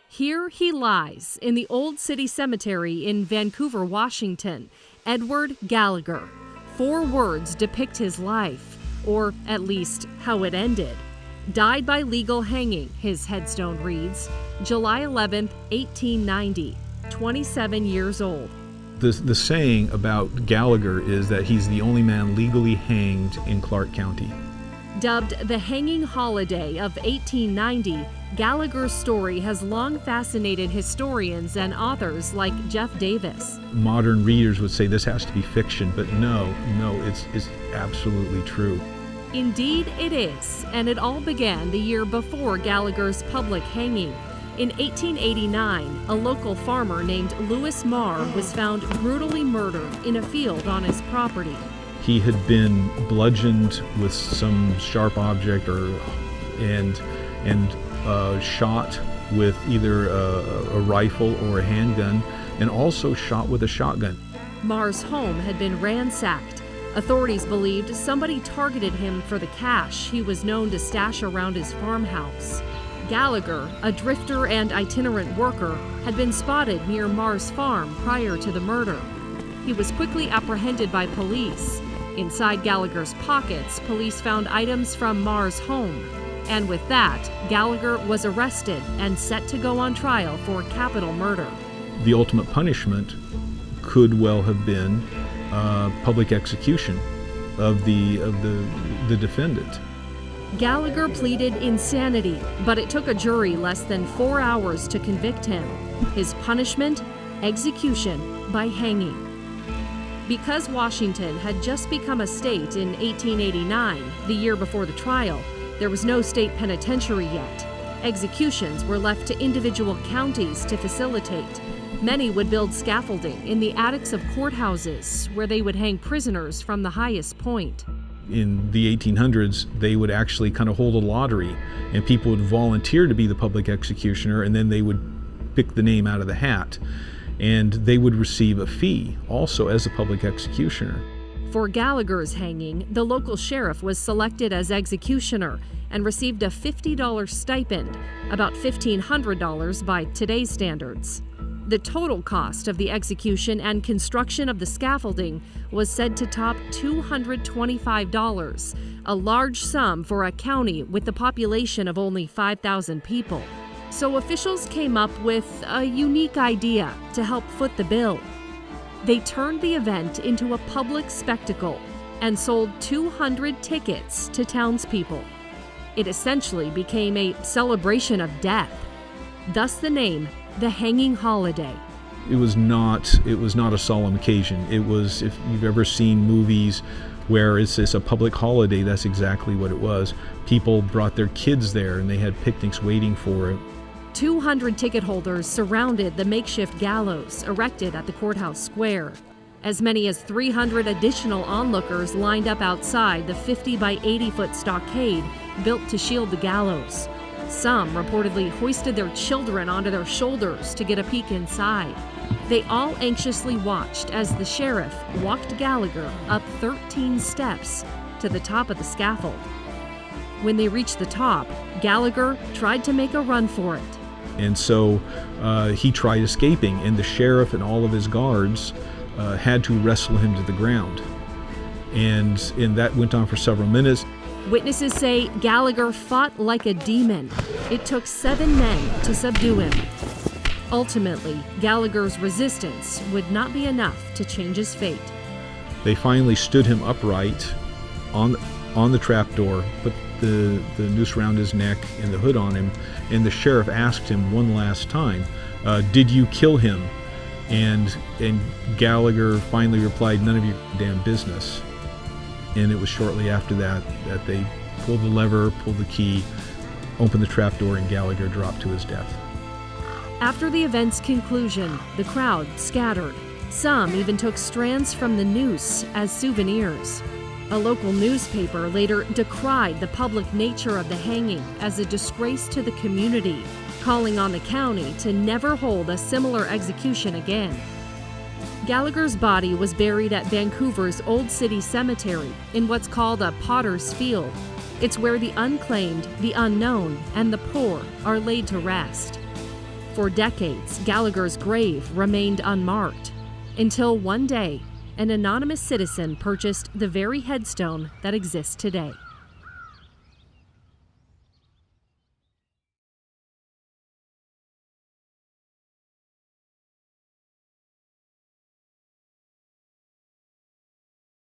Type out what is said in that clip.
Here he lies in the Old City Cemetery in Vancouver, Washington. Edward Gallagher. 4 words depict his life, or at least how it ended. Died by legal hanging, his headstone reads, July 11, 1890, 27 years old. The saying about Gallagher is that he's the only man legally hanged in Clark County. Dubbed the hanging holiday of 1890, Gallagher's story has long fascinated historians and authors like Jeff Davis. Modern readers would say this has to be fiction, but no, it's absolutely true. Indeed it is, and it all began the year before Gallagher's public hanging. In 1889, a local farmer named Louis Marr was found brutally murdered in a field on his property. He had been bludgeoned with some sharp object and shot with either a rifle or a handgun, and also shot with a shotgun. Marr's home had been ransacked. Authorities believed somebody targeted him for the cash he was known to stash around his farmhouse. Gallagher, a drifter and itinerant worker, had been spotted near Marr's farm prior to the murder. He was quickly apprehended by police. Inside Gallagher's pockets, police found items from Marr's home. And with that, Gallagher was arrested and set to go on trial for capital murder. The ultimate punishment could well have been public execution of the defendant. Gallagher pleaded insanity, but it took a jury less than 4 hours to convict him. His punishment? Execution by hanging. Because Washington had just become a state in 1889, the year before the trial, there was no state penitentiary yet. Executions were left to individual counties to facilitate. Many would build scaffolding in the attics of courthouses where they would hang prisoners from the highest point. In the 1800s, they would actually kind of hold a lottery, and people would volunteer to be the public executioner, and then they would pick the name out of the hat, and they would receive a fee also as a public executioner. For Gallagher's hanging, the local sheriff was selected as executioner and received a $50 stipend, about $1,500 by today's standards. The total cost of the execution and construction of the scaffolding was said to top $225, a large sum for a county with a population of only 5,000 people. So officials came up with a unique idea to help foot the bill. They turned the event into a public spectacle and sold 200 tickets to townspeople. It essentially became a celebration of death, thus the name the hanging holiday. It was not a solemn occasion. It was, if you've ever seen movies where it's a public holiday, that's exactly what it was. People brought their kids there and they had picnics waiting for it. 200 ticket holders surrounded the makeshift gallows erected at the courthouse square. As many as 300 additional onlookers lined up outside the 50 by 80 foot stockade built to shield the gallows. Some reportedly hoisted their children onto their shoulders to get a peek inside. They all anxiously watched as the sheriff walked Gallagher up 13 steps to the top of the scaffold. When they reached the top, Gallagher tried to make a run for it. And so he tried escaping, and the sheriff and all of his guards had to wrestle him to the ground. And that went on for several minutes. Witnesses say Gallagher fought like a demon. It took 7 men to subdue him. Ultimately, Gallagher's resistance would not be enough to change his fate. They finally stood him upright on the trapdoor, put the noose around his neck and the hood on him, and the sheriff asked him one last time, "Did you kill him?" And Gallagher finally replied, "None of your damn business." And it was shortly after that they pulled the lever, pulled the key, opened the trapdoor, and Gallagher dropped to his death. After the event's conclusion, the crowd scattered. Some even took strands from the noose as souvenirs. A local newspaper later decried the public nature of the hanging as a disgrace to the community, calling on the county to never hold a similar execution again. Gallagher's body was buried at Vancouver's Old City Cemetery in what's called a potter's field. It's where the unclaimed, the unknown, and the poor are laid to rest. For decades, Gallagher's grave remained unmarked, until one day, an anonymous citizen purchased the very headstone that exists today.